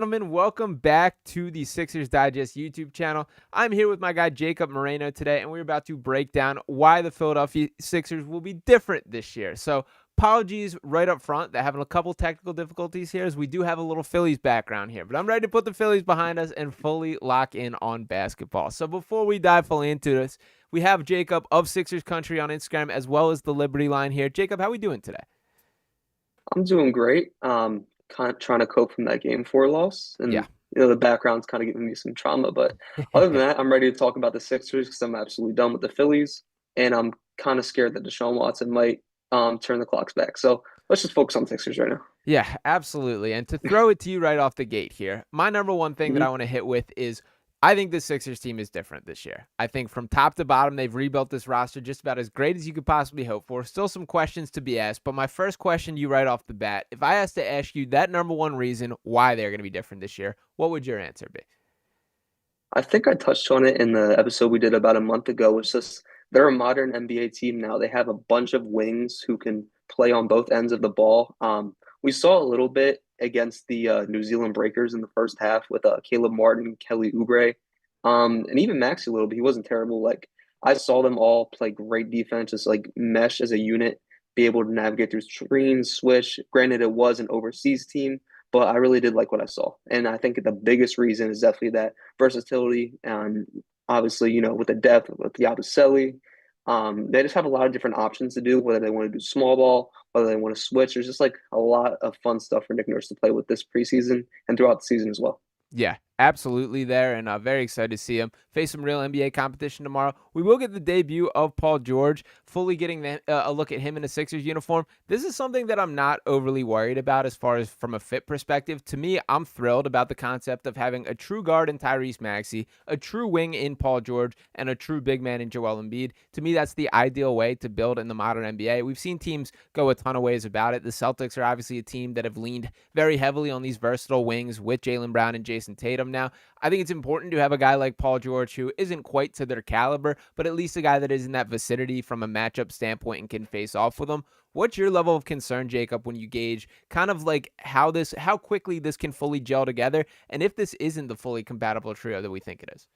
Gentlemen, welcome back to the Sixers Digest YouTube channel. I'm here with my guy Jacob Moreno today, and we're about to break down why the Philadelphia Sixers will be different this year. So, apologies right up front. They're having a couple technical difficulties here, as we do have a little Phillies background here. But I'm ready to put the Phillies behind us and fully lock in on basketball. So, before we dive fully into this, we have Jacob of SixersCountry on Instagram, as well as the Liberty Line here. Jacob, how are we doing today? I'm doing great. Kind of trying to cope from that game four loss, Yeah. and the background's kind of giving me some trauma. But other than that, I'm ready to talk about the Sixers because I'm absolutely done with the Phillies, and I'm kind of scared that Deshaun Watson might turn the clocks back. So let's just focus on the Sixers right now. Yeah, absolutely. And to throw it to you right off the gate here, my number one thing that I Mhm. want to hit with is I think the Sixers team is different this year. I think from top to bottom, they've rebuilt this roster just about as great as you could possibly hope for. Still some questions to be asked, but my first question to you right off the bat, if I asked to ask you that number one reason why they're going to be different this year, what would your answer be? I think I touched on it in the episode we did about a month ago. It's just they're a modern NBA team now. They have a bunch of wings who can play on both ends of the ball. We saw a little bit against the New Zealand Breakers in the first half with Caleb Martin, Kelly Oubre, and even Maxey a little bit. He wasn't terrible. Like I saw them all play great defense, just like mesh as a unit, be able to navigate through screens, switch. Granted, it was an overseas team, but I really did like what I saw. And I think the biggest reason is definitely that versatility. And obviously, with the depth with Yabusele, they just have a lot of different options to do, whether they want to do small ball, whether they want to switch. There's just like a lot of fun stuff for Nick Nurse to play with this preseason and throughout the season as well. Yeah, absolutely there, and very excited to see him face some real NBA competition tomorrow. We will get the debut of Paul George, fully getting a look at him in a Sixers uniform. This is something that I'm not overly worried about as far as from a fit perspective. To me, I'm thrilled about the concept of having a true guard in Tyrese Maxey, a true wing in Paul George, and a true big man in Joel Embiid. To me, that's the ideal way to build in the modern NBA. We've seen teams go a ton of ways about it. The Celtics are obviously a team that have leaned very heavily on these versatile wings with Jaylen Brown and Jason Tatum now. I think it's important to have a guy like Paul George who isn't quite to their caliber, but at least a guy that is in that vicinity from a matchup standpoint and can face off with them. What's your level of concern, Jacob, when you gauge kind of like how quickly this can fully gel together, and if this isn't the fully compatible trio that we think it is?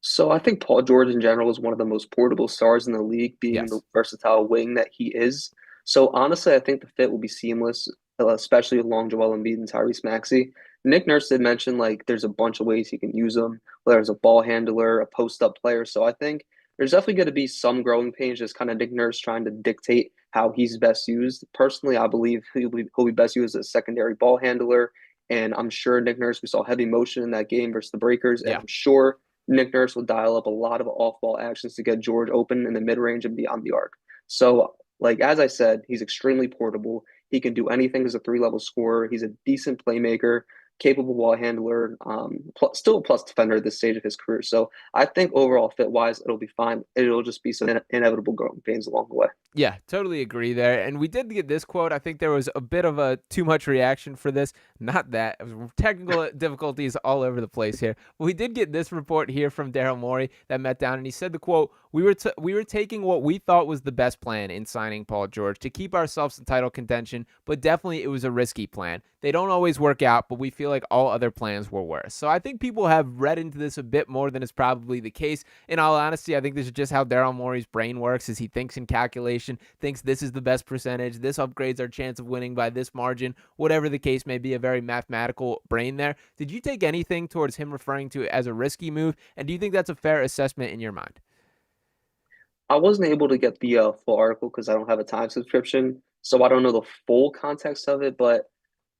So I think Paul George in general is one of the most portable stars in the league, being the Yes. versatile wing that he is. So honestly, I think the fit will be seamless, especially along Joel Embiid and Tyrese Maxey. Nick Nurse did mention like there's a bunch of ways he can use them, whether it's a ball handler, a post up player. So I think there's definitely going to be some growing pains, just kind of Nick Nurse trying to dictate how he's best used. Personally, I believe he'll be best used as a secondary ball handler. And I'm sure Nick Nurse, we saw heavy motion in that game versus the Breakers, and Yeah. I'm sure Nick Nurse will dial up a lot of off-ball actions to get George open in the mid-range and beyond the arc. So, like as I said, he's extremely portable. He can do anything as a three-level scorer. He's a decent playmaker, capable ball handler, still a plus defender at this stage of his career. So I think overall fit-wise, it'll be fine. It'll just be some inevitable growing pains along the way. Yeah, totally agree there. And we did get this quote. I think there was a bit of a too much reaction for this. Not that. It was technical difficulties all over the place here. But we did get this report here from Daryl Morey that met down, and he said the quote, we were taking what we thought was the best plan in signing Paul George to keep ourselves in title contention, but definitely it was a risky plan. They don't always work out, but we feel like all other plans were worse. So I think people have read into this a bit more than is probably the case. In all honesty, I think this is just how Daryl Morey's brain works, is he thinks in calculation, thinks this is the best percentage, this upgrades our chance of winning by this margin, whatever the case may be, a very mathematical brain there. Did you take anything towards him referring to it as a risky move, and do you think that's a fair assessment in your mind? I wasn't able to get the full article because I don't have a time subscription, so I don't know the full context of it. But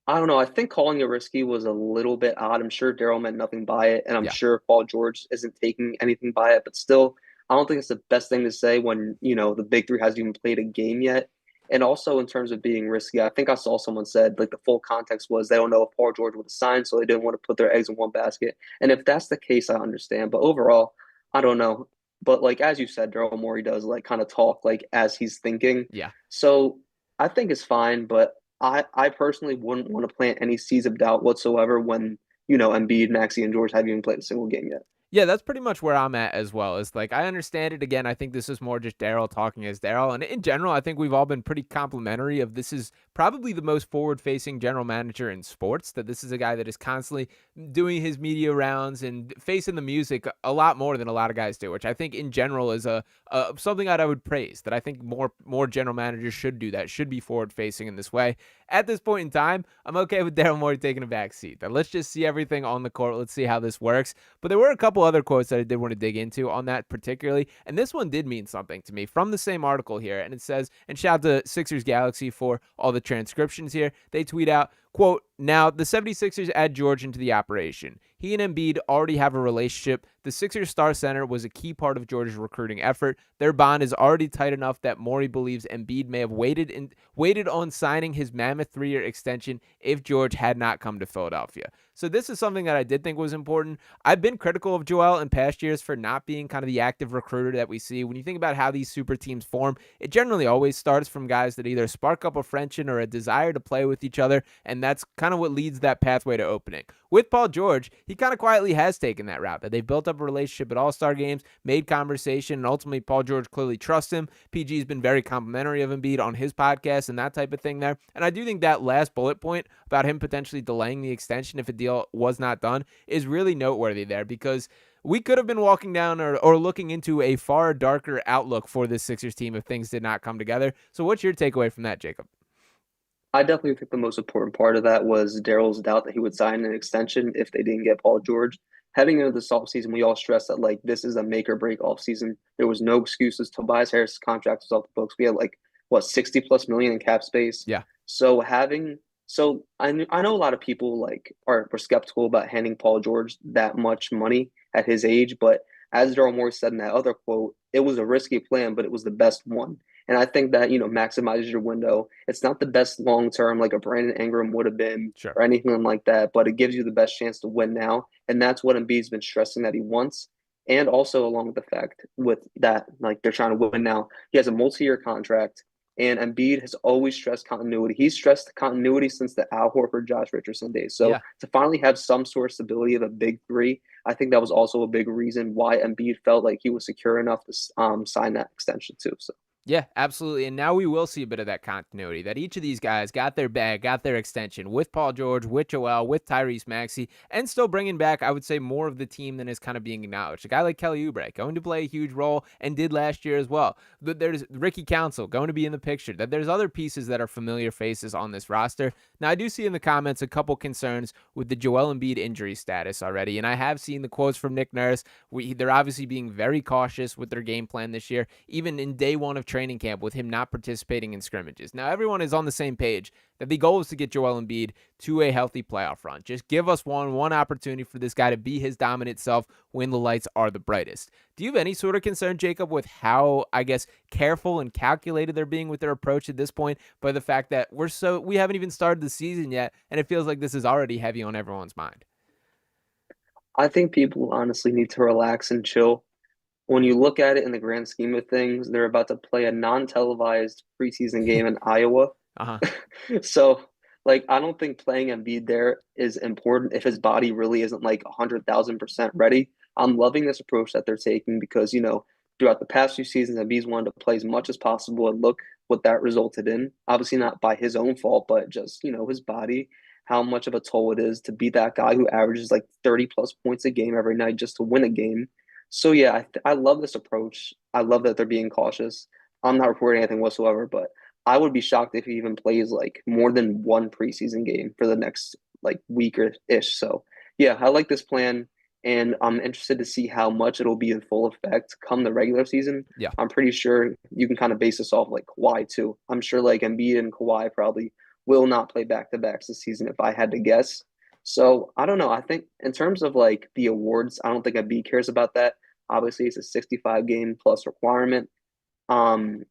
I don't know. I think calling it risky was a little bit odd. I'm sure Daryl meant nothing by it, and I'm Yeah. sure Paul George isn't taking anything by it. But still, I don't think it's the best thing to say when the big three hasn't even played a game yet. And also in terms of being risky, I think I saw someone said like the full context was they don't know if Paul George would sign, so they didn't want to put their eggs in one basket. And if that's the case, I understand. But overall, I don't know. But like as you said, Daryl Morey does like kind of talk like as he's thinking. Yeah. So I think it's fine, but I personally wouldn't want to plant any seeds of doubt whatsoever when Embiid, Maxey, and George haven't even played a single game yet. Yeah, that's pretty much where I'm at as well. Is like I understand it again. I think this is more just Daryl talking as Daryl, and in general, I think we've all been pretty complimentary of this is probably the most forward-facing general manager in sports. That this is a guy that is constantly doing his media rounds and facing the music a lot more than a lot of guys do, which I think in general is a something that I would praise. That I think more general managers should do that. Should be forward-facing in this way. At this point in time, I'm okay with Daryl Morey taking a back seat. That let's just see everything on the court. Let's see how this works. But there were a couple other quotes that I did want to dig into on that particularly, and this one did mean something to me from the same article here. And it says, and shout out to Sixers Galaxy for all the transcriptions here. They tweet out, quote, "Now, the 76ers add George into the operation. He and Embiid already have a relationship. The Sixers star center was a key part of George's recruiting effort. Their bond is already tight enough that Morey believes Embiid may have waited on signing his mammoth 3-year extension if George had not come to Philadelphia." So this is something that I did think was important. I've been critical of Joel in past years for not being kind of the active recruiter that we see. When you think about how these super teams form, it generally always starts from guys that either spark up a friendship or a desire to play with each other, and that's kind of what leads that pathway to opening. With Paul George, he kind of quietly has taken that route, that they've built up a relationship at all-star games, made conversation, and ultimately Paul George clearly trusts him. PG's been very complimentary of Embiid on his podcast and that type of thing there. And I do think that last bullet point about him potentially delaying the extension if a deal was not done is really noteworthy there, because we could have been walking down or looking into a far darker outlook for this Sixers team if things did not come together. So what's your takeaway from that, Jacob? I definitely think the most important part of that was Daryl's doubt that he would sign an extension if they didn't get Paul George. Heading into this offseason, we all stressed that like this is a make or break offseason. There was no excuses. Tobias Harris' contract was off the books. We had like what 60 plus million in cap space. Yeah. So I know a lot of people like were skeptical about handing Paul George that much money at his age, but as Daryl Morey said in that other quote, it was a risky plan, but it was the best one. And I think that, maximizes your window. It's not the best long term like a Brandon Ingram would have been Sure. or anything like that, but it gives you the best chance to win now. And that's what Embiid's been stressing that he wants. And also along with the fact with that, like they're trying to win now, he has a multi-year contract. And Embiid has always stressed continuity. He's stressed continuity since the Al Horford, Josh Richardson days. So Yeah. to finally have some sort of stability of a big three, I think that was also a big reason why Embiid felt like he was secure enough to sign that extension too. So. Yeah, absolutely. And now we will see a bit of that continuity, that each of these guys got their bag, got their extension with Paul George, with Joel, with Tyrese Maxey, and still bringing back, I would say, more of the team than is kind of being acknowledged. A guy like Kelly Oubre going to play a huge role and did last year as well. There's Ricky Council going to be in the picture. That there's other pieces that are familiar faces on this roster. Now, I do see in the comments a couple concerns with the Joel Embiid injury status already, and I have seen the quotes from Nick Nurse. They're obviously being very cautious with their game plan this year, even in day one of training camp with him not participating in scrimmages. Now, everyone is on the same page that the goal is to get Joel Embiid to a healthy playoff run. Just give us one opportunity for this guy to be his dominant self when the lights are the brightest. Do you have any sort of concern, Jacob, with how, I guess, careful and calculated they're being with their approach at this point, by the fact that we haven't even started the season yet, and it feels like this is already heavy on everyone's mind? I think people honestly need to relax and chill. When you look at it in the grand scheme of things, they're about to play a non-televised preseason game in Iowa. Uh-huh. So, like, I don't think playing Embiid there is important if his body really isn't like 100,000% ready. I'm loving this approach that they're taking because, throughout the past few seasons, Embiid's wanted to play as much as possible, and look what that resulted in. Obviously, not by his own fault, but just, his body, how much of a toll it is to be that guy who averages like 30 plus points a game every night just to win a game. So yeah, I love this approach. I love that they're being cautious. I'm not reporting anything whatsoever, but I would be shocked if he even plays like more than one preseason game for the next like week or ish. So yeah, I like this plan, and I'm interested to see how much it'll be in full effect come the regular season. Yeah. I'm pretty sure you can kind of base this off like Kawhi too. I'm sure like Embiid and Kawhi probably will not play back to backs this season if I had to guess. So I don't know. I think in terms of like the awards, I don't think Embiid cares about that. Obviously, it's a 65 game plus requirement. Um,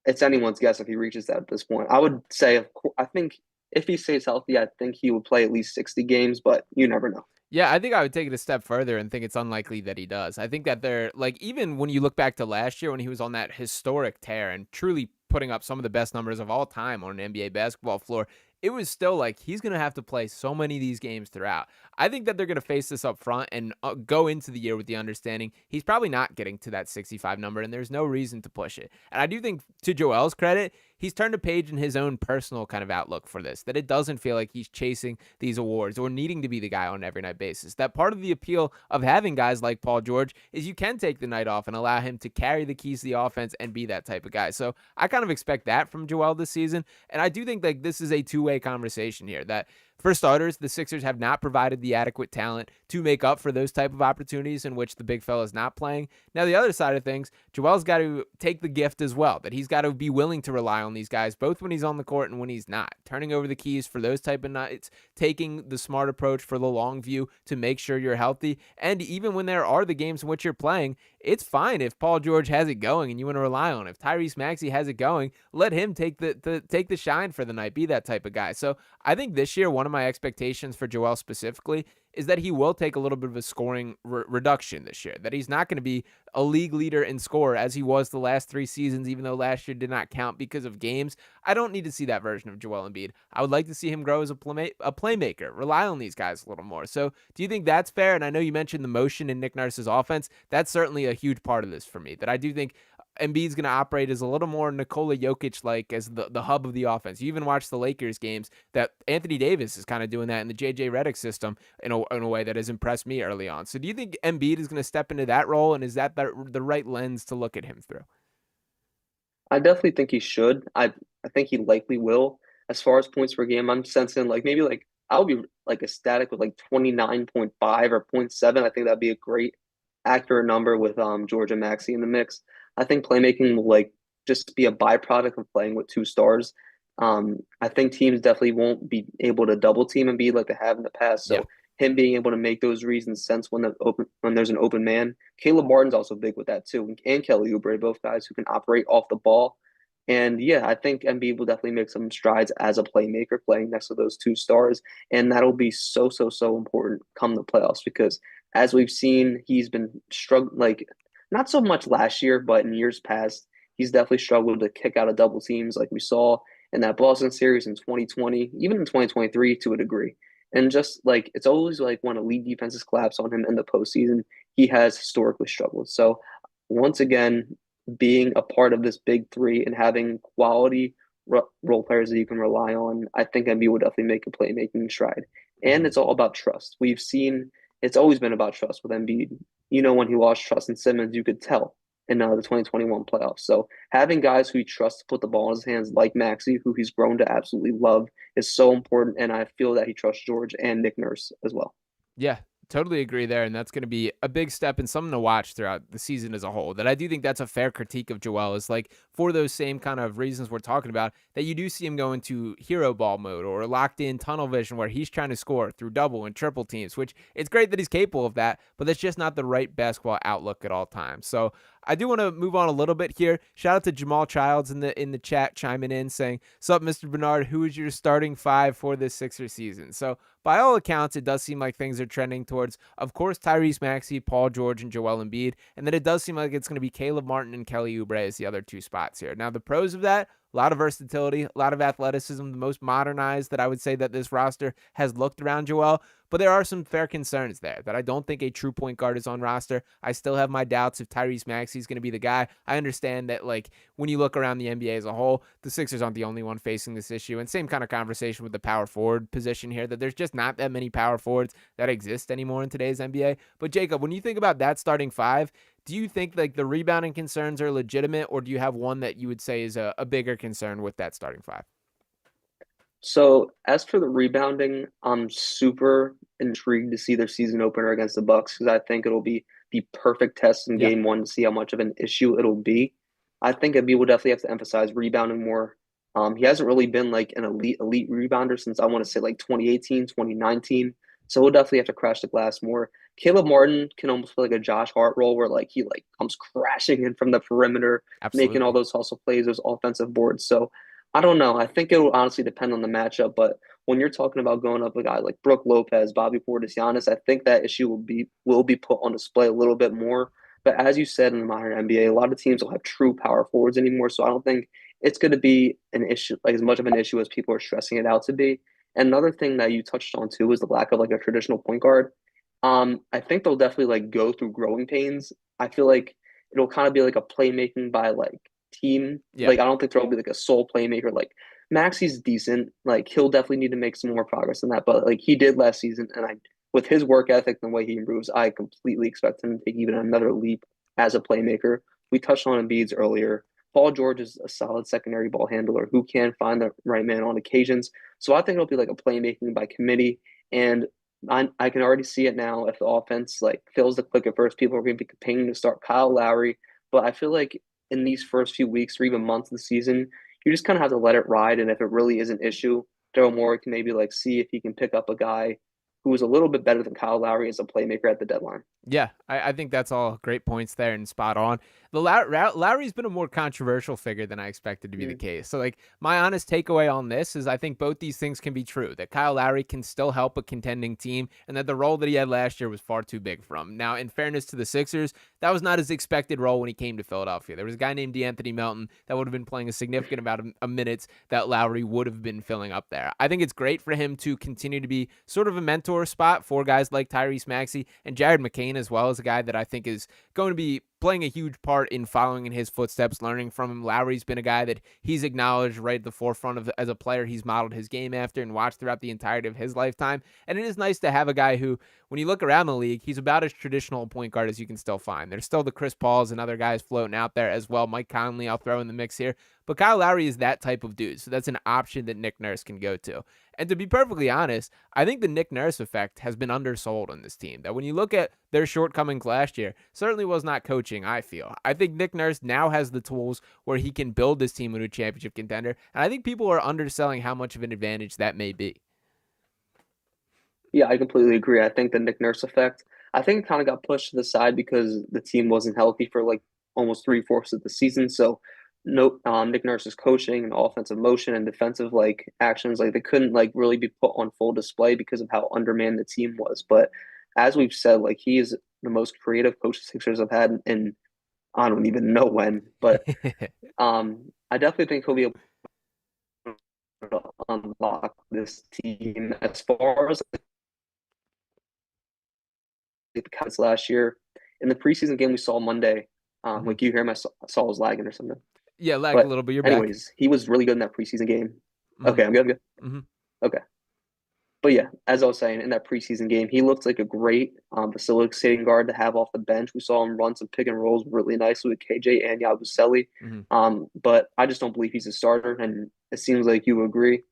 it's anyone's guess if he reaches that at this point. I would say, I think if he stays healthy, I think he would play at least 60 games, but you never know. Yeah, I think I would take it a step further and think it's unlikely that he does. I think that they're like, even when you look back to last year when he was on that historic tear and truly putting up some of the best numbers of all time on an NBA basketball floor, it was still like he's going to have to play so many of these games throughout. I think that they're going to face this up front and go into the year with the understanding he's probably not getting to that 65 number, and there's no reason to push it. And I do think, to Joel's credit, he's turned a page in his own personal kind of outlook for this, that it doesn't feel like he's chasing these awards or needing to be the guy on an every night basis. That part of the appeal of having guys like Paul George is you can take the night off and allow him to carry the keys to the offense and be that type of guy. So I kind of expect that from Joel this season. And I do think like this is a two-way conversation here, that for starters, the Sixers have not provided the adequate talent to make up for those type of opportunities in which the big fella is not playing. Now, the other side of things, Joel's got to take the gift as well, that he's got to be willing to rely on these guys, both when he's on the court and when he's not. Turning over the keys for those type of nights, taking the smart approach for the long view to make sure you're healthy. And even when there are the games in which you're playing, it's fine if Paul George has it going and you want to rely on it. If Tyrese Maxey has it going, let him take the shine for the night, be that type of guy. So I think this year, one of my expectations for Joel specifically is that he will take a little bit of a scoring reduction this year, that he's not going to be a league leader in score as he was the last 3 seasons, even though last year did not count because of games. I don't need to see that version of Joel Embiid. I would like to see him grow as a playmaker, rely on these guys a little more. So do you think that's fair? And I know you mentioned the motion in Nick Nurse's offense. That's certainly a huge part of this for me, that I do think Embiid's going to operate as a little more Nikola Jokic-like, as the hub of the offense. You even watch the Lakers games that Anthony Davis is kind of doing that in the JJ Redick system in a way that has impressed me early on. So do you think Embiid is going to step into that role, and is that the right lens to look at him through? I definitely think he should. I think he likely will. As far as points per game, I'm sensing like maybe like I'll be like ecstatic with like 29.5 or point 0.7. I think that'd be a great accurate number with George and Maxey in the mix. I think playmaking will like just be a byproduct of playing with two stars. I think teams definitely won't be able to double team and be like they have in the past. Yeah. So him being able to make those reads and sense when there's an open man. Caleb Martin's also big with that too, and Kelly Oubre, both guys who can operate off the ball. And yeah, I think Embiid will definitely make some strides as a playmaker playing next to those two stars. And that'll be so important come the playoffs because as we've seen, he's been struggling, like not so much last year, but in years past, he's definitely struggled to kick out of double teams like we saw in that Boston series in 2020, even in 2023 to a degree. And just like it's always like when elite defenses collapse on him in the postseason, he has historically struggled. So once again, being a part of this big three and having quality role players that you can rely on, I think Embiid will definitely make a playmaking stride. And Mhm. it's all about trust. We've seen it's always been about trust with Embiid. You know, when he lost trust in Simmons, you could tell in the 2021 playoffs. So having guys who he trusts to put the ball in his hands, like Maxey, who he's grown to absolutely love, is so important. And I feel that he trusts George and Nick Nurse as well. Yeah, totally agree there. And that's going to be a big step and something to watch throughout the season as a whole. That I do think that's a fair critique of Joel, is like for those same kind of reasons we're talking about, that you do see him go into hero ball mode or locked in tunnel vision where he's trying to score through double and triple teams, which it's great that he's capable of that, but that's just not the right basketball outlook at all times. So I do want to move on a little bit here. Shout out to Jamal Childs in the chat chiming in saying, "Sup, Mr. Barnard, who is your starting 5 for this Sixers season?" So by all accounts, it does seem like things are trending towards, of course, Tyrese Maxey, Paul George, and Joel Embiid. And then it does seem like it's going to be Caleb Martin and Kelly Oubre as the other 2 spots here. Now, the pros of that, a lot of versatility, a lot of athleticism, the most modernized that I would say that this roster has looked around Joel. But there are some fair concerns there that I don't think a true point guard is on roster. I still have my doubts if Tyrese Maxey is going to be the guy. I understand that, like, when you look around the NBA as a whole, the Sixers aren't the only one facing this issue. And same kind of conversation with the power forward position here, that there's just not that many power forwards that exist anymore in today's NBA. But Jacob, when you think about that starting 5, do you think like the rebounding concerns are legitimate, or do you have one that you would say is a bigger concern with that starting 5? So as for the rebounding, I'm super intrigued to see their season opener against the Bucks because I think it'll be the perfect test in Yeah. game one to see how much of an issue it'll be. I think Embiid will definitely have to emphasize rebounding more. He hasn't really been like an elite rebounder since I want to say like 2018, 2019. So he'll definitely have to crash the glass more. Caleb Martin can almost play like a Josh Hart role where like he like comes crashing in from the perimeter, making all Absolutely. those hustle plays, those offensive boards. So I don't know. I think it will honestly depend on the matchup, but when you're talking about going up a guy like Brooke Lopez, Bobby Portis, Giannis, I think that issue will be put on display a little bit more. But as you said in the modern NBA, a lot of teams don't have true power forwards anymore, so I don't think it's going to be an issue, like as much of an issue as people are stressing it out to be. And another thing that you touched on too is the lack of like a traditional point guard. I think they'll definitely like go through growing pains. I feel like it'll kind of be like a playmaking by like team. Yeah. Like I don't think there'll be like a sole playmaker. Like Maxey's decent. Like he'll definitely need to make some more progress in that. But like he did last season, and I with his work ethic and the way he improves, I completely expect him to take even another leap as a playmaker. We touched on Embiid's earlier. Paul George is a solid secondary ball handler who can find the right man on occasions. So I think it'll be like a playmaking by committee. And I can already see it now. If the offense like fills the click at first, people are going to be paying to start Kyle Lowry. But I feel like in these first few weeks or even months of the season, you just kind of have to let it ride. And if it really is an issue, Daryl Morey can maybe like see if he can pick up a guy who is a little bit better than Kyle Lowry as a playmaker at the deadline. Yeah, I think that's all great points there and spot on. The Lowry's been a more controversial figure than I expected to be the Mm. case. So, like, my honest takeaway on this is I think both these things can be true. That Kyle Lowry can still help a contending team, and that the role that he had last year was far too big for him. Now, in fairness to the Sixers, that was not his expected role when he came to Philadelphia. There was a guy named DeAnthony Melton that would have been playing a significant amount of minutes that Lowry would have been filling up there. I think it's great for him to continue to be sort of a mentor spot for guys like Tyrese Maxey and Jared McCain as well, as a guy that I think is going to be playing a huge part in following in his footsteps, learning from him. Lowry's been a guy that he's acknowledged right at the forefront of as a player he's modeled his game after and watched throughout the entirety of his lifetime. And it is nice to have a guy who, when you look around the league, he's about as traditional a point guard as you can still find. There's still the Chris Pauls and other guys floating out there as well. Mike Conley, I'll throw in the mix here. But Kyle Lowry is that type of dude. So that's an option that Nick Nurse can go to. And to be perfectly honest, I think the Nick Nurse effect has been undersold on this team. That when you look at their shortcomings last year, certainly was not coaching, I feel. I think Nick Nurse now has the tools where he can build this team into a championship contender. And I think people are underselling how much of an advantage that may be. Yeah, I completely agree. I think the Nick Nurse effect, I think it kind of got pushed to the side because the team wasn't healthy for like almost three-fourths of the season. So no, Nick Nurse's coaching and offensive motion and defensive like actions, like they couldn't like really be put on full display because of how undermanned the team was. But as we've said, like he is the most creative coach the Sixers have had in I don't even know when, but I definitely think he'll be able to unlock this team as far as the Cavs last year. In the preseason game we saw Monday, Mhm. like you hear my saw was lagging or something. Yeah, lagged a But little, but you're back. anyways, he was really good in that preseason game. Hmm. Okay, I'm good. I'm good. Hmm. Okay. But yeah, as I was saying, in that preseason game, he looked like a great facilitating guard to have off the bench. We saw him run some pick and rolls really nicely with KJ and Yabusele. Hmm. But I just don't believe he's a starter, and it seems like you agree.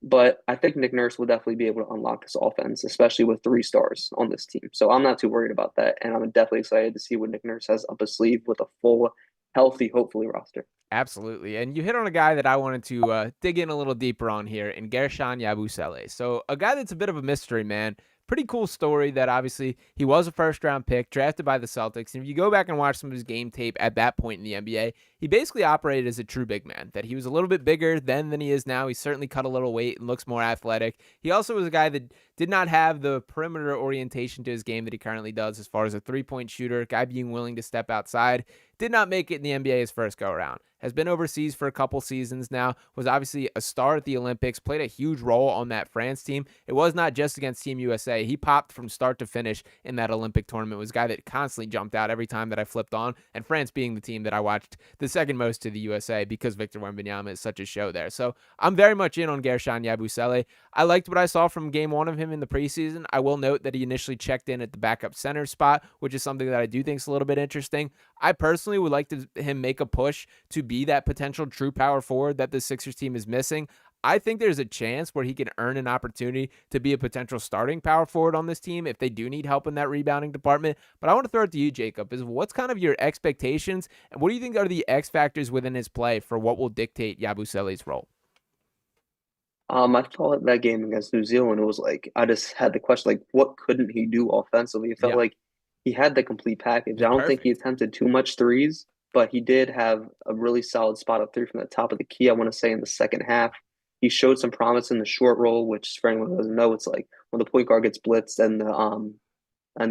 But I think Nick Nurse will definitely be able to unlock this offense, especially with three stars on this team. So I'm not too worried about that. And I'm definitely excited to see what Nick Nurse has up his sleeve with a full, healthy, hopefully, roster. Absolutely. And you hit on a guy that I wanted to dig in a little deeper on here in Gershon Yabusele. So a guy that's a bit of a mystery, man. Pretty cool story that obviously he was a first round pick drafted by the Celtics. And if you go back and watch some of his game tape at that point in the NBA, he basically operated as a true big man, that he was a little bit bigger then than he is now. He certainly cut a little weight and looks more athletic. He also was a guy that did not have the perimeter orientation to his game that he currently does as far as a three-point shooter, guy being willing to step outside. Did not make it in the NBA his first go around. Has been overseas for a couple seasons now. Was obviously a star at the Olympics. Played a huge role on that France team. It was not just against Team USA. He popped from start to finish in that Olympic tournament. Was a guy that constantly jumped out every time that I flipped on. And France being the team that I watched the second most to the USA because Victor Wembanyama is such a show there. So I'm very much in on Gershon Yabusele. I liked what I saw from game one of him in the preseason. I will note that he initially checked in at the backup center spot, which is something that I do think is a little bit interesting. I personally would like to him make a push to be that potential true power forward that the Sixers team is missing. I think there's a chance where he can earn an opportunity to be a potential starting power forward on this team if they do need help in that rebounding department. But I want to throw it to you, Jacob, is what's kind of your expectations and what do you think are the X factors within his play for what will dictate Yabusele's role? I thought that game against New Zealand, it was like I just had the question, like, what couldn't he do offensively? It felt Yeah, like he had the complete package. he's I don't think he perfect. attempted too much threes, but he did have a really solid spot up three from the top of the key, I want to say, in the second half. He showed some promise in the short roll, which for anyone who doesn't know, it's like when the point guard gets blitzed and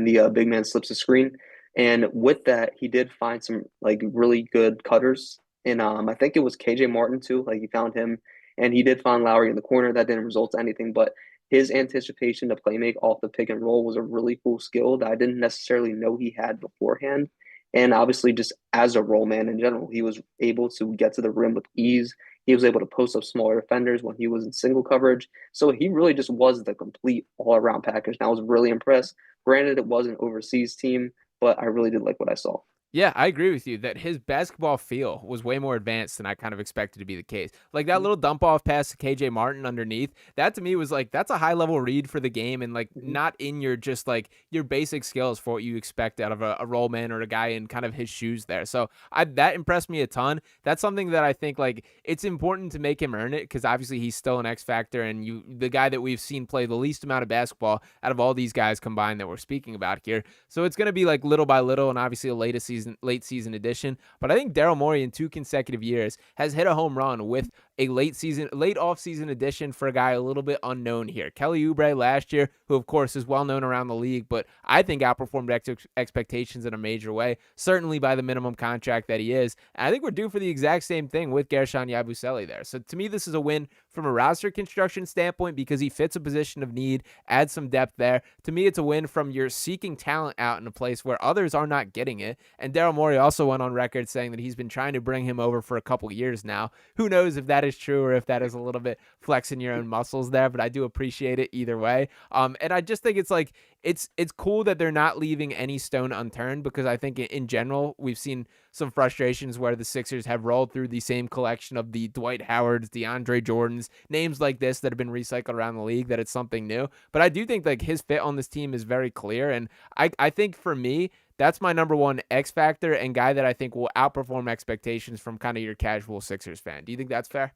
the big man slips a screen. And with that, he did find some like really good cutters And I think it was KJ Martin too. Like he found him, and he did find Lowry in the corner. That didn't result in anything, but his anticipation to play make off the pick and roll was a really cool skill that I didn't necessarily know he had beforehand. And obviously, just as a roll man in general, he was able to get to the rim with ease. He was able to post up smaller defenders when he was in single coverage. So he really just was the complete all around package. And I was really impressed. Granted, it was an overseas team, but I really did like what I saw. Yeah, I agree with you that his basketball feel was way more advanced than I kind of expected to be the case. Like that little dump off pass to KJ Martin underneath, that to me was like that's a high level read for the game and like Mm-hmm. not in your just like your basic skills for what you expect out of a roll man or a guy in kind of his shoes there. So that impressed me a ton. That's something that I think like it's important to make him earn it because obviously he's still an X factor and the guy that we've seen play the least amount of basketball out of all these guys combined that we're speaking about here. So it's gonna be like little by little and obviously a late season addition. But I think Daryl Morey in 2 consecutive years has hit a home run with a late off season addition for a guy a little bit unknown here. Kelly Oubre last year, who of course is well known around the league, but I think outperformed expectations in a major way, certainly by the minimum contract that he is. And I think we're due for the exact same thing with Gershon Yabusele there. So to me, this is a win from a roster construction standpoint because he fits a position of need, adds some depth there. To me, it's a win from your seeking talent out in a place where others are not getting it. And Daryl Morey also went on record saying that he's been trying to bring him over for a couple years now. Who knows if that is true or if that is a little bit flexing your own muscles there, but I do appreciate it either way. And I just think it's like it's cool that they're not leaving any stone unturned because I think in general we've seen some frustrations where the Sixers have rolled through the same collection of the Dwight Howards, DeAndre Jordans, names like this that have been recycled around the league, that it's something new. But I do think like his fit on this team is very clear. And I think for me, that's my number one X factor and guy that I think will outperform expectations from kind of your casual Sixers fan. Do you think that's fair?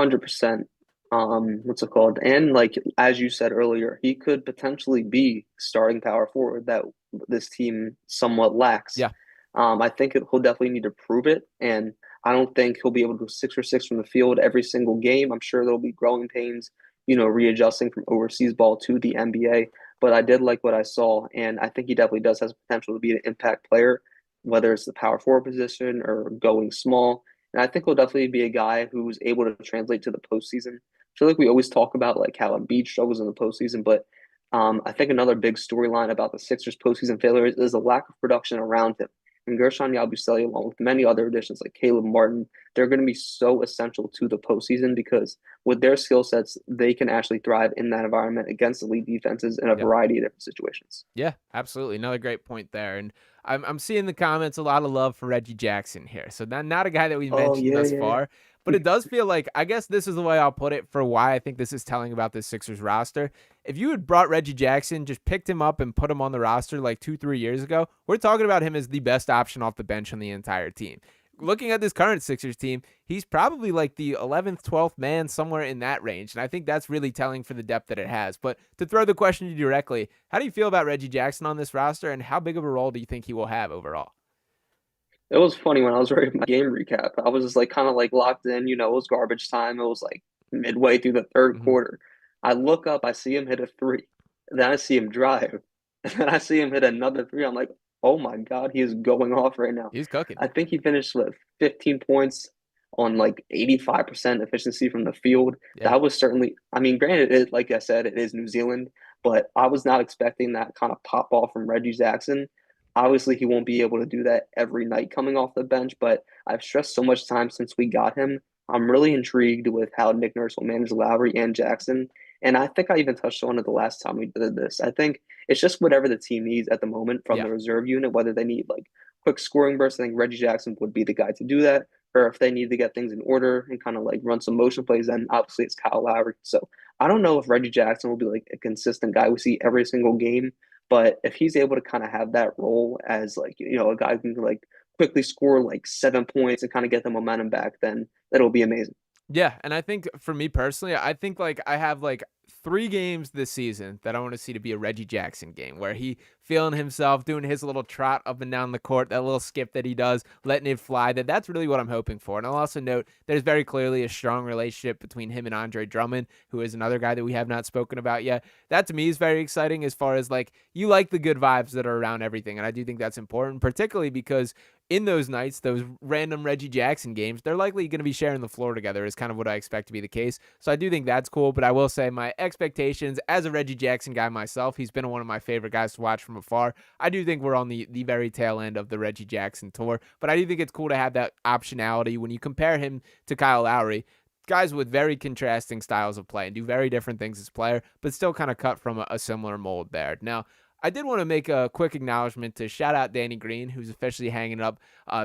100%. What's it called? And like as you said earlier, he could potentially be starting power forward that this team somewhat lacks. Yeah. I think he'll definitely need to prove it, and I don't think he'll be able to go 6 for 6 from the field every single game. I'm sure there'll be growing pains, readjusting from overseas ball to the NBA. But I did like what I saw, and I think he definitely does has potential to be an impact player, whether it's the power forward position or going small. And I think he'll definitely be a guy who's able to translate to the postseason. I feel like we always talk about like how Embiid struggles in the postseason, but I think another big storyline about the Sixers postseason failures is the lack of production around him. And Gershon Yabusele, along with many other additions like Caleb Martin, they're going to be so essential to the postseason because with their skill sets, they can actually thrive in that environment against elite defenses in a Yeah. variety of different situations. Yeah, absolutely. Another great point there. And I'm seeing the comments a lot of love for Reggie Jackson here. So not a guy that we've Oh mentioned yeah, thus yeah, far, but it does feel like I guess this is the way I'll put it for why I think this is telling about this Sixers roster. If you had brought Reggie Jackson, just picked him up and put him on the roster like 2-3 years ago, we're talking about him as the best option off the bench on the entire team. Looking at this current Sixers team, he's probably like the 11th, 12th man, somewhere in that range. And I think that's really telling for the depth that it has. But to throw the question to you directly, how do you feel about Reggie Jackson on this roster and how big of a role do you think he will have overall? It was funny when I was writing my game recap. I was just like kind of like locked in, it was garbage time. It was like midway through the third Hmm. quarter. I look up, I see him hit a three. Then I see him drive. And then I see him hit another three. I'm like, oh my God, he is going off right now. He's cooking. I think he finished with 15 points on like 85% efficiency from the field. Yeah. That was certainly, I mean, granted, like I said, it is New Zealand, but I was not expecting that kind of pop off from Reggie Jackson. Obviously, he won't be able to do that every night coming off the bench, but I've stressed so much time since we got him. I'm really intrigued with how Nick Nurse will manage Lowry and Jackson. And I think I even touched on it the last time we did this. I think it's just whatever the team needs at the moment from Yeah. the reserve unit, whether they need like quick scoring bursts. I think Reggie Jackson would be the guy to do that. Or if they need to get things in order and kind of like run some motion plays, then obviously it's Kyle Lowry. So I don't know if Reggie Jackson will be like a consistent guy we see every single game, but if he's able to kind of have that role as like, a guy who can like quickly score like 7 points and kind of get the momentum back, then that'll be amazing. Yeah, and I think for me personally, I think like I have like three games this season that I want to see to be a Reggie Jackson game where he feeling himself, doing his little trot up and down the court, that little skip that he does, letting it fly. That's really what I'm hoping for. And I'll also note there's very clearly a strong relationship between him and Andre Drummond, who is another guy that we have not spoken about yet. That to me is very exciting as far as like you like the good vibes that are around everything. And I do think that's important, particularly because in those nights, those random Reggie Jackson games, they're likely going to be sharing the floor together is kind of what I expect to be the case. So I do think that's cool, but I will say my expectations as a Reggie Jackson guy myself, he's been one of my favorite guys to watch from afar. I do think we're on the very tail end of the Reggie Jackson tour, but I do think it's cool to have that optionality when you compare him to Kyle Lowry, guys with very contrasting styles of play and do very different things as player, but still kind of cut from a similar mold there. Now, I did want to make a quick acknowledgement to shout out Danny Green, who's officially hanging up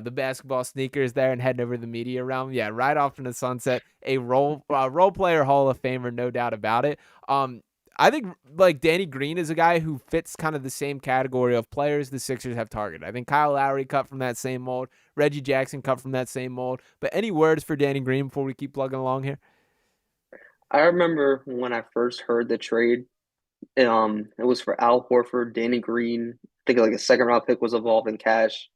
the basketball sneakers there and heading over to the media realm. Yeah, right off in the sunset, a role player Hall of Famer, no doubt about it. I think like Danny Green is a guy who fits kind of the same category of players the Sixers have targeted. I think Kyle Lowry cut from that same mold, Reggie Jackson cut from that same mold. But any words for Danny Green before we keep plugging along here? I remember when I first heard the trade. It was for Al Horford, Danny Green. I think like a second round pick was involved in cash.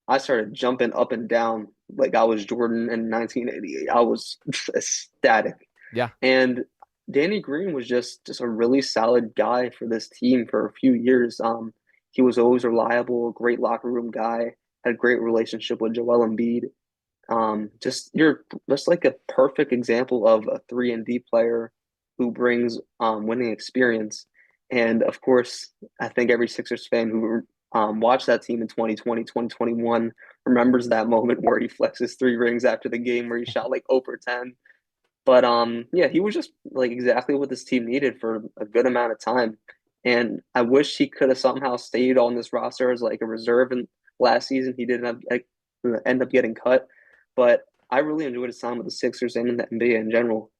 I started jumping up and down like I was Jordan in 1988. I was ecstatic. Yeah. And Danny Green was just a really solid guy for this team for a few years. He was always reliable, great locker room guy, had a great relationship with Joel Embiid. You're just like a perfect example of a 3 and D player who brings winning experience. And of course, I think every Sixers fan who watched that team in 2020, 2021 remembers that moment where he flexes 3 rings after the game where he shot like over 10. But yeah, he was just like exactly what this team needed for a good amount of time. And I wish he could have somehow stayed on this roster as like a reserve. And last season, he didn't end up getting cut. But I really enjoyed his time with the Sixers and in the NBA in general.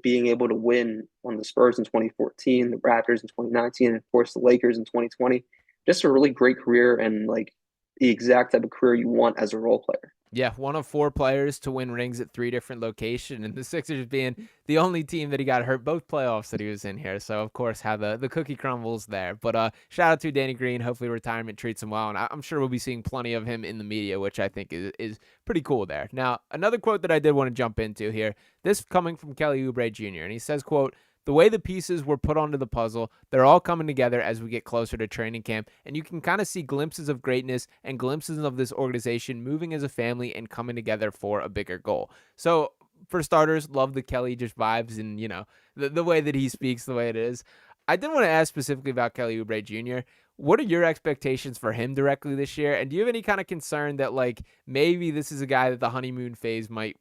Being able to win on the Spurs in 2014, the Raptors in 2019, and of course the Lakers in 2020. Just a really great career and like the exact type of career you want as a role player. Yeah, one of 4 players to win rings at 3 different locations, and the Sixers being the only team that he got hurt both playoffs that he was in here. So, of course, how the cookie crumbles there. But shout out to Danny Green. Hopefully retirement treats him well, and I'm sure we'll be seeing plenty of him in the media, which I think is pretty cool there. Now, another quote that I did want to jump into here, this coming from Kelly Oubre Jr., and he says, quote, "The way the pieces were put onto the puzzle, they're all coming together as we get closer to training camp, and you can kind of see glimpses of greatness and glimpses of this organization moving as a family and coming together for a bigger goal." So, for starters, love the Kelly just vibes and, you know, the way that he speaks, the way it is. I did want to ask specifically about Kelly Oubre Jr. What are your expectations for him directly this year? And do you have any kind of concern that like maybe this is a guy that the honeymoon phase might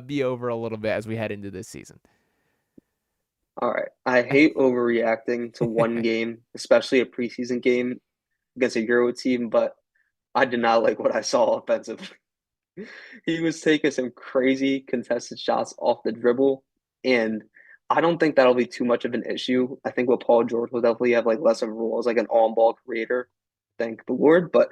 be over a little bit as we head into this season? All right. I hate overreacting to one game, especially a preseason game against a Euro team, but I did not like what I saw offensively. He was taking some crazy contested shots off the dribble, and I don't think that'll be too much of an issue. I think with Paul George will definitely have like less of a role as like an on-ball creator, thank the Lord. But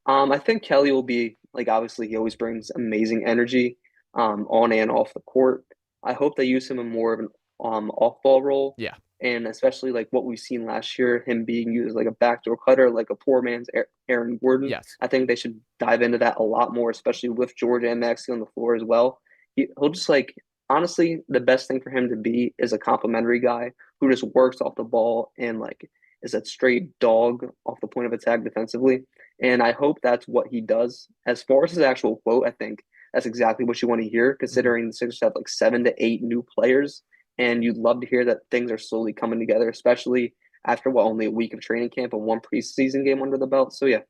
I think Kelly will be like obviously he always brings amazing energy on and off the court. I hope they use him in more of an off-ball role, Yeah. and especially like what we've seen last year, him being used like a backdoor cutter, like a poor man's Aaron Gordon. Yes. I think they should dive into that a lot more, especially with George and Maxey on the floor as well. He'll just like honestly, the best thing for him to be is a complimentary guy who just works off the ball and like is a straight dog off the point of attack defensively. And I hope that's what he does. As far as his actual quote, I think that's exactly what you want to hear, considering the Sixers have like 7 to 8 new players. And you'd love to hear that things are slowly coming together, especially after only a week of training camp and one preseason game under the belt. So yeah,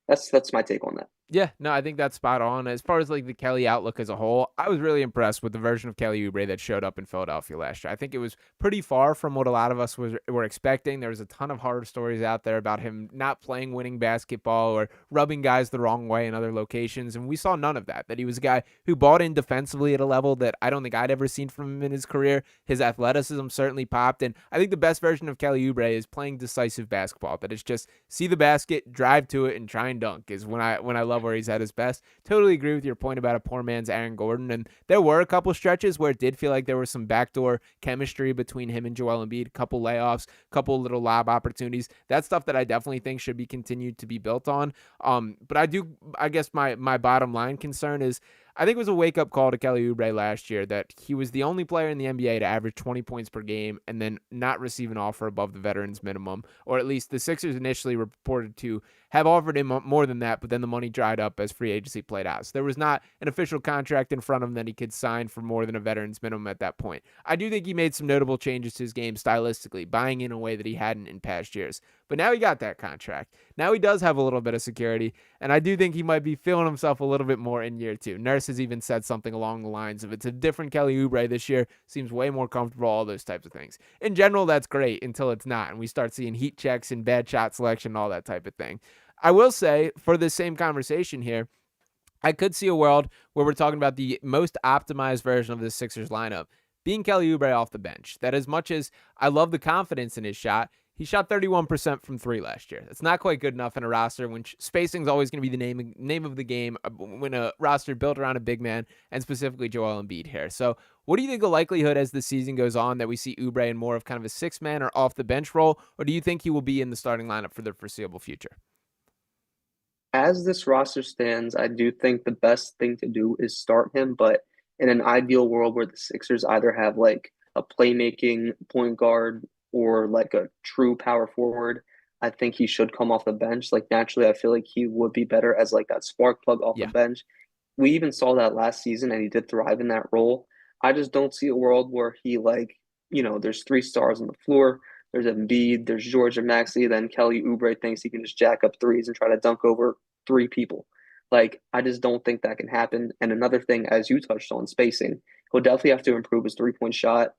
that's my take on that. Yeah, no, I think that's spot on. As far as like the Kelly outlook as a whole, I was really impressed with the version of Kelly Oubre that showed up in Philadelphia last year. I think it was pretty far from what a lot of us were expecting. There was a ton of horror stories out there about him not playing winning basketball or rubbing guys the wrong way in other locations, and we saw none of that. That he was a guy who bought in defensively at a level that I don't think I'd ever seen from him in his career. His athleticism certainly popped, and I think the best version of Kelly Oubre is playing decisive basketball. That it's just see the basket, drive to it, and try and dunk is when I love love where he's at his best. Totally agree with your point about a poor man's Aaron Gordon. And there were a couple stretches where it did feel like there was some backdoor chemistry between him and Joel Embiid, a couple layoffs, a couple little lob opportunities. That's stuff that I definitely think should be continued to be built on. But I guess my bottom line concern is I think it was a wake-up call to Kelly Oubre last year that he was the only player in the NBA to average 20 points per game and then not receive an offer above the veterans minimum, or at least the Sixers initially reported to have offered him more than that, but then the money dried up as free agency played out. So there was not an official contract in front of him that he could sign for more than a veterans minimum at that point. I do think he made some notable changes to his game stylistically, buying in a way that he hadn't in past years. But now he got that contract. Now he does have a little bit of security, and I do think he might be feeling himself a little bit more in year two. Nurse has even said something along the lines of it's a different Kelly Oubre this year, seems way more comfortable, all those types of things. In general, that's great until it's not, and we start seeing heat checks and bad shot selection, all that type of thing. I will say, for this same conversation here, I could see a world where we're talking about the most optimized version of the Sixers lineup being Kelly Oubre off the bench. That as much as I love the confidence in his shot, he shot 31% from three last year. That's not quite good enough in a roster when spacing is always going to be the name of the game when a roster built around a big man, and specifically Joel Embiid here. So what do you think the likelihood as the season goes on that we see Oubre in more of kind of a six-man or off-the-bench role, or do you think he will be in the starting lineup for the foreseeable future? As this roster stands, I do think the best thing to do is start him, but in an ideal world where the Sixers either have like a playmaking point guard or like a true power forward, I think he should come off the bench. Like naturally, I feel like he would be better as like that spark plug off the Yeah. bench. We even saw that last season and he did thrive in that role. I just don't see a world where he like, there's three stars on the floor. There's Embiid, there's George and Maxey, then Kelly Oubre thinks he can just jack up threes and try to dunk over three people. Like, I just don't think that can happen. And another thing, as you touched on, spacing, he'll definitely have to improve his 3-point shot.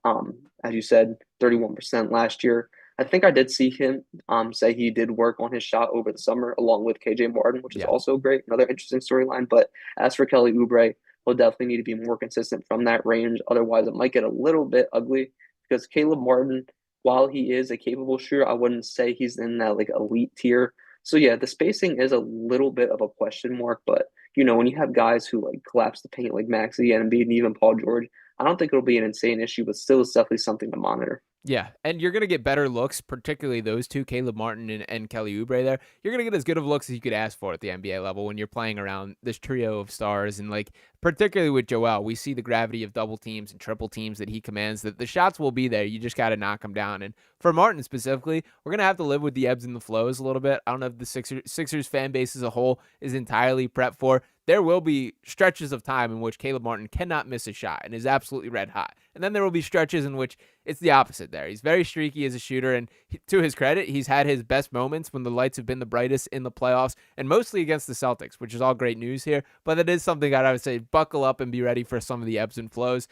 As you said, 31% last year. I think I did see him say he did work on his shot over the summer along with KJ Martin, which is Yeah. also great. Another interesting storyline. But as for Kelly Oubre, he'll definitely need to be more consistent from that range. Otherwise, it might get a little bit ugly because Caleb Martin, while he is a capable shooter, I wouldn't say he's in that like elite tier. So yeah, the spacing is a little bit of a question mark, but when you have guys who like collapse the paint like Maxey and Embiid and even Paul George, I don't think it'll be an insane issue, but still it's definitely something to monitor. Yeah, and you're going to get better looks, particularly those two, Caleb Martin and Kelly Oubre there. You're going to get as good of looks as you could ask for at the NBA level when you're playing around this trio of stars. And like, particularly with Joel, we see the gravity of double teams and triple teams that he commands, that the shots will be there. You just got to knock them down. And for Martin specifically, we're going to have to live with the ebbs and the flows a little bit. I don't know if the Sixers fan base as a whole is entirely prepped for. There will be stretches of time in which Caleb Martin cannot miss a shot and is absolutely red hot. And then there will be stretches in which it's the opposite there. He's very streaky as a shooter, and to his credit, he's had his best moments when the lights have been the brightest in the playoffs, and mostly against the Celtics, which is all great news here. But it is something that I would say buckle up and be ready for some of the ebbs and flows.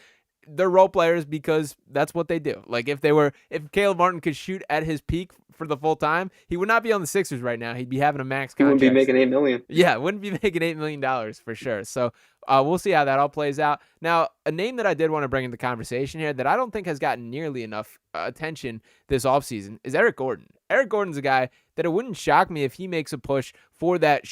They're role players because that's what they do. Like if Caleb Martin could shoot at his peak for the full time, he would not be on the Sixers right now. He'd be having a max He contract. wouldn't be making $8 million. Yeah, wouldn't be making $8 million for sure. So we'll see how that all plays out. Now, a name that I did want to bring into the conversation here that I don't think has gotten nearly enough attention this offseason is Eric Gordon. Eric Gordon's a guy that it wouldn't shock me if he makes a push for that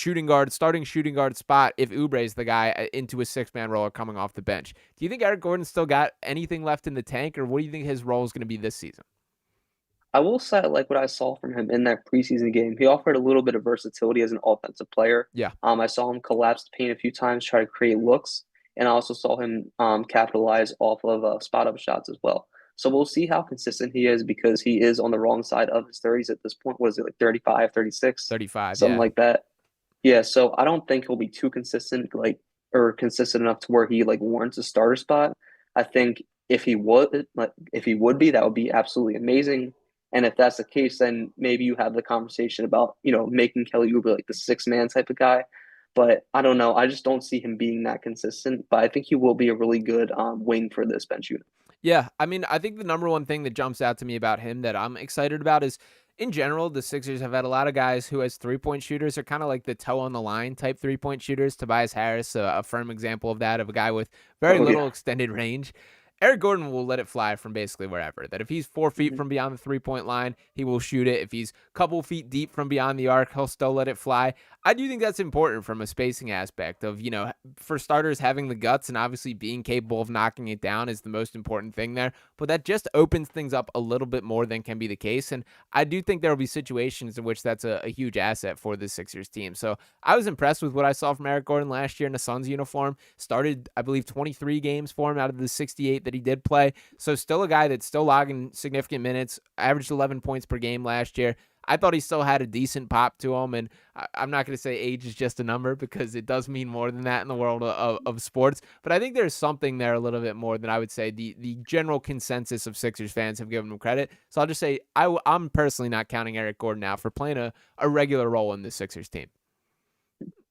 starting shooting guard spot if Oubre's the guy into a six-man role or coming off the bench. Do you think Eric Gordon's still got anything left in the tank, or what do you think his role is going to be this season? I will say I like what I saw from him in that preseason game. He offered a little bit of versatility as an offensive player. Yeah. I saw him collapse the paint a few times, try to create looks, and I also saw him capitalize off of spot-up shots as well. So we'll see how consistent he is because he is on the wrong side of his 30s at this point. What is it, like 35, 36? 35, something yeah. like that. Yeah, so I don't think he'll be too consistent, or consistent enough to where he like warrants a starter spot. I think if he would be, that would be absolutely amazing. And if that's the case, then maybe you have the conversation about, making Kelly Oubre like the six-man type of guy. But I don't know. I just don't see him being that consistent. But I think he will be a really good wing for this bench unit. Yeah, I mean, I think the number one thing that jumps out to me about him that I'm excited about is, in general, the Sixers have had a lot of guys who, as three-point shooters, are kind of like the toe-on-the-line type three-point shooters. Tobias Harris, a firm example of that, of a guy with very little extended range. Eric Gordon will let it fly from basically wherever. That if he's 4 feet Mhm. from beyond the 3-point line, he will shoot it. If he's a couple feet deep from beyond the arc, he'll still let it fly. I do think that's important from a spacing aspect of, for starters, having the guts and obviously being capable of knocking it down is the most important thing there. But that just opens things up a little bit more than can be the case. And I do think there will be situations in which that's a huge asset for the Sixers team. So I was impressed with what I saw from Eric Gordon last year in the Suns uniform. Started, I believe, 23 games for him out of the 68 that he did play. So still a guy that's still logging significant minutes, averaged 11 points per game last year. I thought he still had a decent pop to him, and I'm not going to say age is just a number because it does mean more than that in the world of sports, but I think there's something there a little bit more than I would say the general consensus of Sixers fans have given him credit. So I'll just say I'm personally not counting Eric Gordon out for playing a regular role in the Sixers team.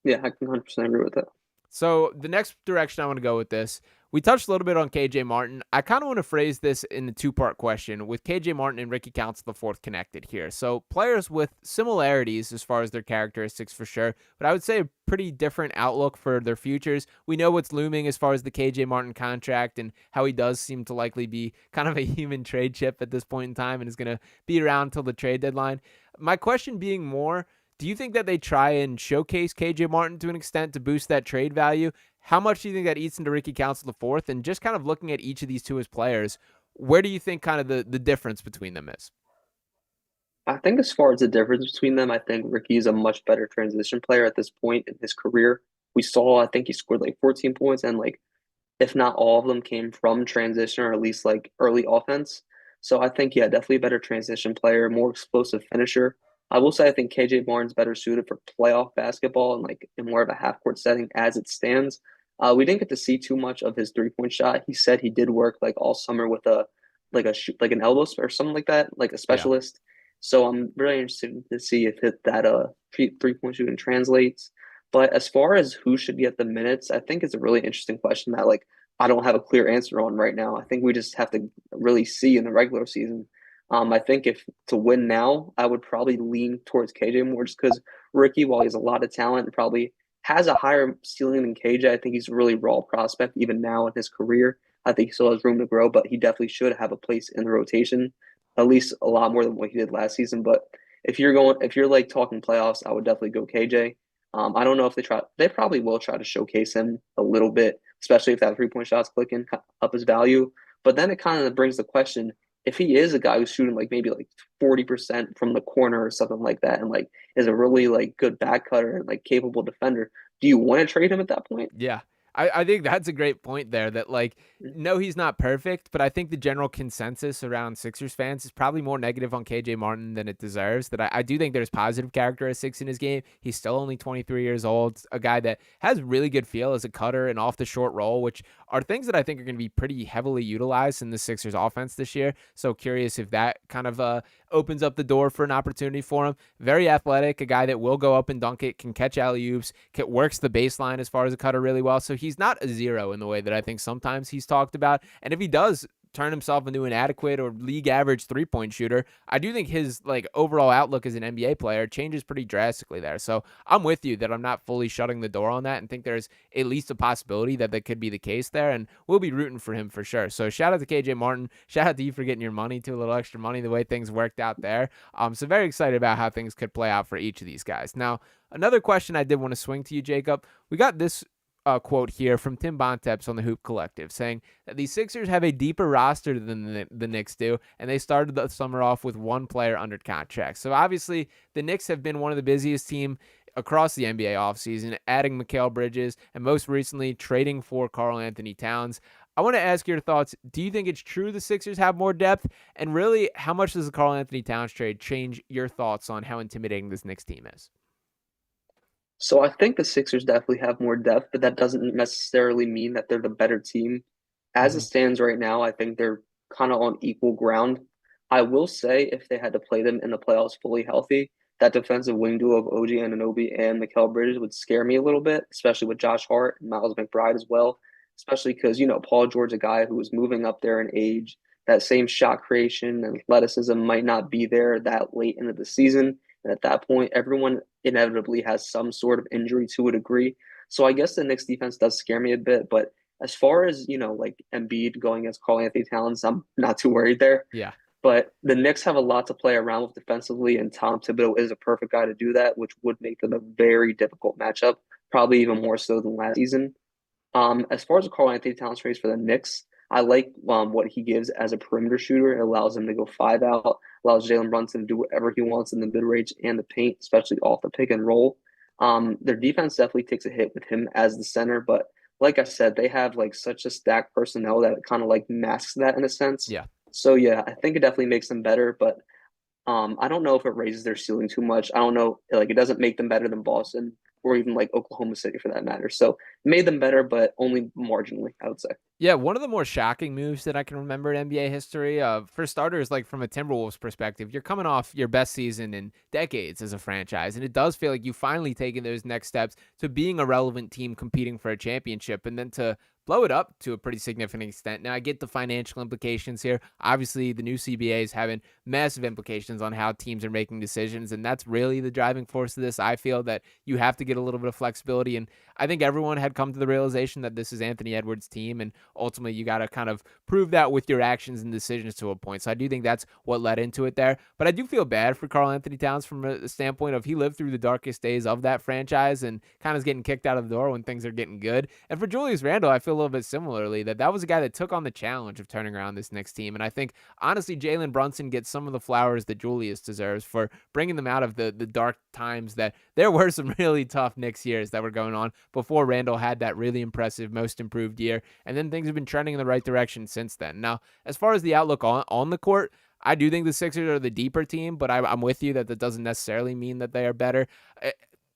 Yeah, I can 100% agree with that. So the next direction I want to go with this, we touched a little bit on KJ Martin. I kind of want to phrase this in a two-part question with KJ Martin and Ricky Council the fourth connected here. So players with similarities as far as their characteristics for sure, but I would say a pretty different outlook for their futures. We know what's looming as far as the KJ Martin contract and how he does seem to likely be kind of a human trade chip at this point in time and is going to be around until the trade deadline. My question being more, do you think that they try and showcase KJ Martin to an extent to boost that trade value? How much do you think that eats into Ricky Council the fourth? And just kind of looking at each of these two as players, where do you think kind of the difference between them is? I think as far as the difference between them, I think Ricky is a much better transition player at this point in his career. We saw, I think he scored like 14 points, and like if not all of them came from transition or at least like early offense. So I think, yeah, definitely a better transition player, more explosive finisher. I will say I think KJ Barnes better suited for playoff basketball and like in more of a half court setting as it stands. We didn't get to see too much of his 3-point shot. He said he did work like all summer with a shoot like an elbow or something like that, like a Yeah. specialist. So I'm really interested to see if that 3-point shooting translates. But as far as who should get the minutes, I think it's a really interesting question that like I don't have a clear answer on right now. I think we just have to really see in the regular season. I think if to win now, I would probably lean towards KJ more just because Ricky, while he has a lot of talent, probably has a higher ceiling than KJ. I think he's a really raw prospect even now in his career. I think he still has room to grow, but he definitely should have a place in the rotation, at least a lot more than what he did last season. But if you're like talking playoffs, I would definitely go KJ. I don't know if they probably will try to showcase him a little bit, especially if that 3-point shot's clicking up his value. But then it kind of brings the question, if he is a guy who's shooting like maybe like 40% from the corner or something like that, and like is a really like good back cutter and like capable defender, do you want to trade him at that point? Yeah. I think that's a great point there that, like, no, he's not perfect, but I think the general consensus around Sixers fans is probably more negative on KJ Martin than it deserves. That I do think there's positive characteristics in his game. He's still only 23 years old, a guy that has really good feel as a cutter and off the short roll, which are things that I think are going to be pretty heavily utilized in the Sixers offense this year. So curious if that kind of opens up the door for an opportunity for him. Very athletic, a guy that will go up and dunk it, can catch alley-oops, works the baseline as far as a cutter really well. So he's not a zero in the way that I think sometimes he's talked about. And if he does turn himself into an adequate or league average 3-point shooter, I do think his like overall outlook as an NBA player changes pretty drastically there. So I'm with you that I'm not fully shutting the door on that and think there's at least a possibility that that could be the case there. And we'll be rooting for him for sure. So shout out to KJ Martin. Shout out to you for getting your money to a little extra money, the way things worked out there. So very excited about how things could play out for each of these guys. Now, another question I did want to swing to you, Jacob. We got this quote here from Tim Bontemps on the Hoop Collective saying that the Sixers have a deeper roster than the Knicks do, and they started the summer off with one player under contract. So obviously the Knicks have been one of the busiest team across the NBA offseason, adding Mikal Bridges and most recently trading for Karl Anthony Towns. I want to ask your thoughts. Do you think it's true the Sixers have more depth? And really, how much does the Karl Anthony Towns trade change your thoughts on how intimidating this Knicks team is? So I think the Sixers definitely have more depth, but that doesn't necessarily mean that they're the better team. As it Mm-hmm. stands right now, I think they're kind of on equal ground. I will say if they had to play them in the playoffs fully healthy, that defensive wing duo of OG Anunoby and Mikal Bridges would scare me a little bit, especially with Josh Hart and Miles McBride as well. Especially because, Paul George, a guy who was moving up there in age, that same shot creation and athleticism might not be there that late into the season. And at that point, everyone inevitably has some sort of injury to a degree. So I guess the Knicks defense does scare me a bit, but As far as, like Embiid going against Karl Anthony Towns, I'm not too worried there. Yeah. But the Knicks have a lot to play around with defensively, and Tom Thibodeau is a perfect guy to do that, which would make them a very difficult matchup, probably even more so than last season. As far as the Karl Anthony Towns race for the Knicks, I like what he gives as a perimeter shooter. It allows him to go five out, allows Jalen Brunson to do whatever he wants in the mid range and the paint, especially off the pick and roll. Their defense definitely takes a hit with him as the center, but like I said, they have like such a stacked personnel that it kind of like masks that in a sense. Yeah. So yeah, I think it definitely makes them better, but I don't know if it raises their ceiling too much. I don't know, like it doesn't make them better than Boston or even like Oklahoma City for that matter. So it made them better, but only marginally, I would say. Yeah, one of the more shocking moves that I can remember in NBA history, for starters, like from a Timberwolves perspective, you're coming off your best season in decades as a franchise, and it does feel like you've finally taken those next steps to being a relevant team competing for a championship, and then to blow it up to a pretty significant extent. Now, I get the financial implications here. Obviously, the new CBA is having massive implications on how teams are making decisions, and that's really the driving force of this. I feel that you have to get a little bit of flexibility, and I think everyone had come to the realization that this is Anthony Edwards' team, and ultimately you got to kind of prove that with your actions and decisions to a point. So I do think that's what led into it there. But I do feel bad for Karl Anthony Towns from a standpoint of he lived through the darkest days of that franchise and kind of is getting kicked out of the door when things are getting good. And for Julius Randle, I feel a little bit similarly that was a guy that took on the challenge of turning around this Knicks team. And I think, honestly, Jalen Brunson gets some of the flowers that Julius deserves for bringing them out of the dark times that there were some really tough Knicks years that were going on before Randle had that really impressive most improved year. And then things have been trending in the right direction since then. Now, as far as the outlook on the court, I do think the Sixers are the deeper team, but I'm with you that doesn't necessarily mean that they are better.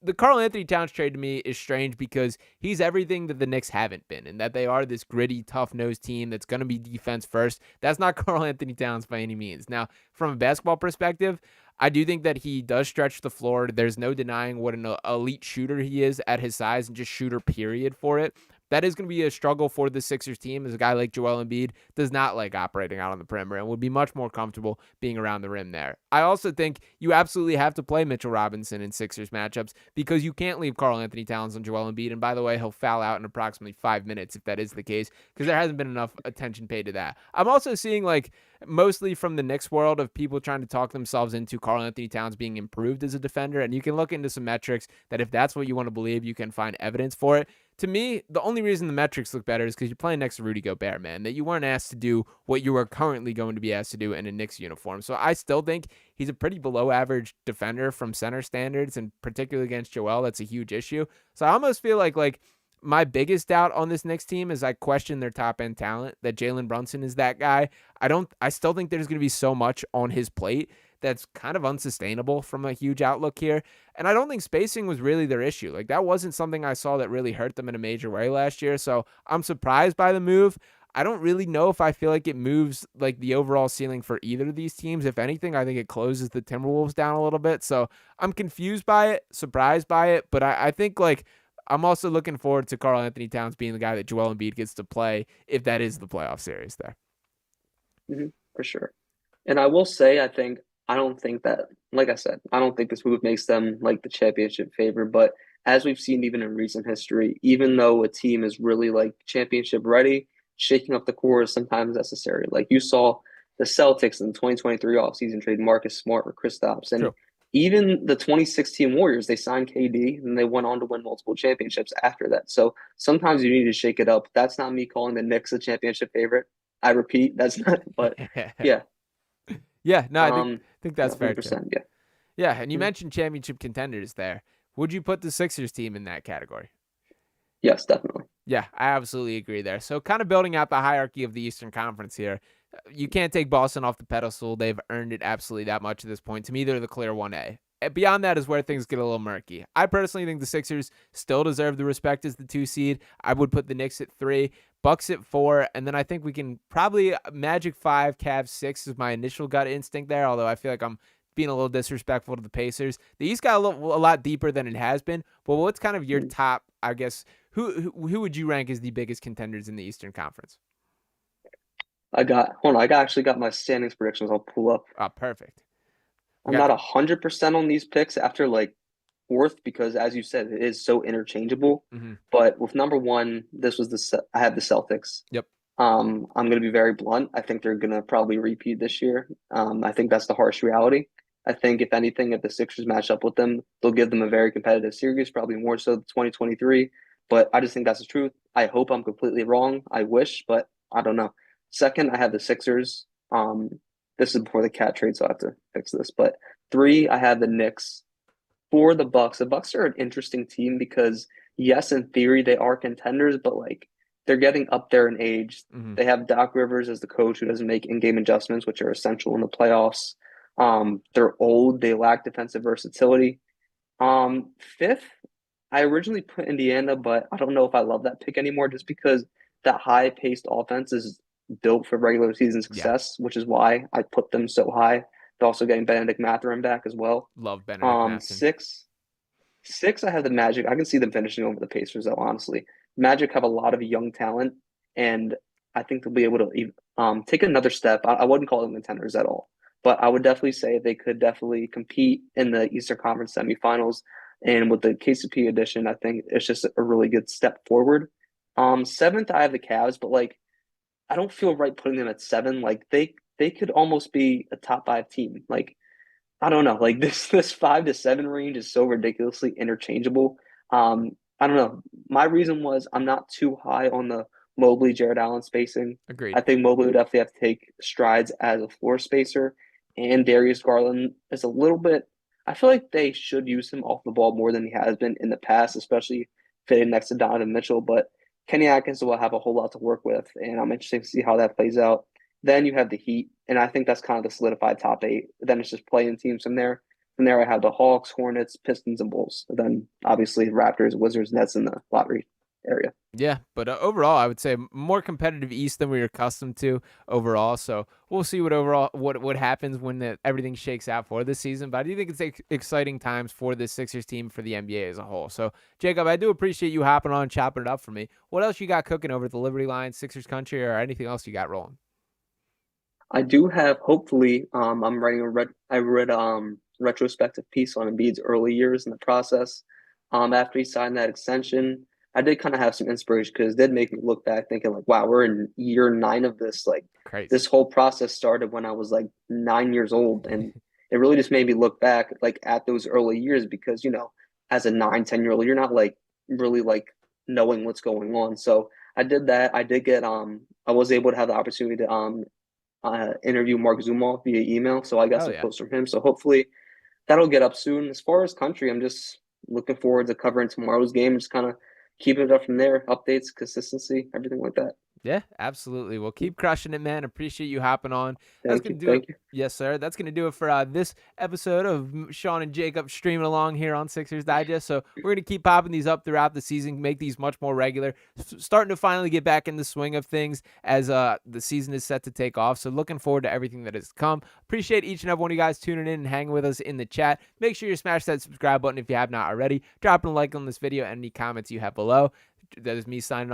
The Karl Anthony Towns trade to me is strange because he's everything that the Knicks haven't been, and that they are this gritty, tough-nosed team that's going to be defense first. That's not Karl Anthony Towns by any means. Now, from a basketball perspective, I do think that he does stretch the floor. There's no denying what an elite shooter he is at his size and just shooter period for it. That is going to be a struggle for the Sixers team as a guy like Joel Embiid does not like operating out on the perimeter and would be much more comfortable being around the rim there. I also think you absolutely have to play Mitchell Robinson in Sixers matchups because you can't leave Karl Anthony Towns on Joel Embiid. And by the way, he'll foul out in approximately 5 minutes if that is the case because there hasn't been enough attention paid to that. I'm also seeing like mostly from the Knicks world of people trying to talk themselves into Karl Anthony Towns being improved as a defender. And you can look into some metrics that if that's what you want to believe, you can find evidence for it. To me, the only reason the metrics look better is because you're playing next to Rudy Gobert, man, that you weren't asked to do what you are currently going to be asked to do in a Knicks uniform. So I still think he's a pretty below average defender from center standards, and particularly against Joel, that's a huge issue. So I almost feel like my biggest doubt on this Knicks team is I question their top end talent, that Jalen Brunson is that guy. I still think there's going to be so much on his plate that's kind of unsustainable from a huge outlook here. And I don't think spacing was really their issue. Like that wasn't something I saw that really hurt them in a major way last year. So I'm surprised by the move. I don't really know if I feel like it moves like the overall ceiling for either of these teams. If anything, I think it closes the Timberwolves down a little bit. So I'm confused by it, surprised by it. But I think like I'm also looking forward to Karl Anthony Towns being the guy that Joel Embiid gets to play if that is the playoff series there. For sure. And I will say, I don't think that, like I said, I don't think this move makes them like the championship favorite. But as we've seen even in recent history, even though a team is really like championship ready, shaking up the core is sometimes necessary. Like you saw the Celtics in the 2023 offseason trade Marcus Smart or Kristaps. And True. even the 2016 Warriors, they signed KD and they went on to win multiple championships after that. So sometimes you need to shake it up. That's not me calling the Knicks a championship favorite. I repeat, that's not, but yeah. Yeah, no, I think that's fair too. 100%, yeah. Yeah, and you Mhm. mentioned championship contenders there. Would you put the Sixers team in that category? Yes, definitely. Yeah, I absolutely agree there. So kind of building out the hierarchy of the Eastern Conference here. You can't take Boston off the pedestal. They've earned it absolutely that much at this point. To me, they're the clear 1A. Beyond that is where things get a little murky. I personally think the Sixers still deserve the respect as the 2 seed. I would put the Knicks at 3, Bucks at 4, and then I think we can probably Magic 5, Cavs 6 is my initial gut instinct there, although I feel like I'm being a little disrespectful to the Pacers. The East got a lot deeper than it has been, but what's kind of your top, I guess, who would you rank as the biggest contenders in the Eastern Conference? Hold on, actually got my standings predictions. I'll pull up. Oh, perfect. We I'm got not the 100% on these picks after like fourth because, as you said, it is so interchangeable. Hmm. But with number one, I have the Celtics. Yep. I'm going to be very blunt. I think they're going to probably repeat this year. I think that's the harsh reality. I think if anything, if the Sixers match up with them, they'll give them a very competitive series, probably more so 2023. But I just think that's the truth. I hope I'm completely wrong. I wish, but I don't know. Second, I have the Sixers. This is before the cat trade, so I have to fix this. But three, I have the Knicks. For the Bucks, the Bucks are an interesting team because yes, in theory they are contenders, but like they're getting up there in age. Hmm. They have Doc Rivers as the coach who doesn't make in-game adjustments, which are essential in the playoffs. They're old. They lack defensive versatility. Fifth, I originally put Indiana, but I don't know if I love that pick anymore just because that high-paced offense is built for regular season Yeah. success, which is why I put them so high. They're also getting Benedict Mathurin back as well. Love Benedict Mathurin. Six, I have the Magic. I can see them finishing over the Pacers, though, honestly. Magic have a lot of young talent, and I think they'll be able to take another step. I wouldn't call them contenders at all, but I would definitely say they could definitely compete in the Eastern Conference semifinals. And with the KCP addition, I think it's just a really good step forward. Seventh, I have the Cavs, but like I don't feel right putting them at seven. Like they could almost be a top five team. Like I don't know. Like this 5 to 7 range is so ridiculously interchangeable. I don't know. My reason was I'm not too high on the Mobley Jared Allen spacing. I Agreed. think Mobley would definitely have to take strides as a floor spacer, and Darius Garland is a little bit. I feel like they should use him off the ball more than he has been in the past, especially fitting next to Donovan Mitchell. But Kenny Atkinson will have a whole lot to work with, and I'm interested to see how that plays out. Then you have the Heat, and I think that's kind of the solidified top eight. Then it's just playing teams from there. From there, I have the Hawks, Hornets, Pistons, and Bulls. And then obviously Raptors, Wizards, Nets in the lottery area. Yeah, but overall, I would say more competitive East than we were accustomed to overall. So we'll see what happens when everything shakes out for this season. But I do think it's exciting times for the Sixers team, for the NBA as a whole. So Jacob, I do appreciate you hopping on and chopping it up for me. What else you got cooking over at the Liberty Line, Sixers Country, or anything else you got rolling? I do have hopefully I'm writing I read retrospective piece on Embiid's early years in the process. After he signed that extension, I did kind of have some inspiration because it did make me look back thinking like, wow, we're in year 9 of this. Like Crazy. this whole process started when I was like 9 years old. And it really just made me look back like at those early years because, as a 9, 10 year old, you're not like really like knowing what's going on. So I did that. I did get I was able to have the opportunity to interview Mark Zumoff via email. So I got Hell some yeah. quotes from him. So hopefully that'll get up soon. As far as country, I'm just looking forward to covering tomorrow's game. Just kind of keeping it up from there. Updates, consistency, everything like that. Yeah, absolutely. Well, keep crushing it, man. Appreciate you hopping on. That's Thank going you. to do it. Thank you. Yes, sir. That's going to do it for this episode of Sean and Jacob streaming along here on Sixers Digest. So we're going to keep popping these up throughout the season, make these much more regular, starting to finally get back in the swing of things as the season is set to take off. So looking forward to everything that has come. Appreciate each and every one of you guys tuning in and hanging with us in the chat. Make sure you smash that subscribe button if you have not already. Dropping a like on this video and any comments you have below. That is me signing off.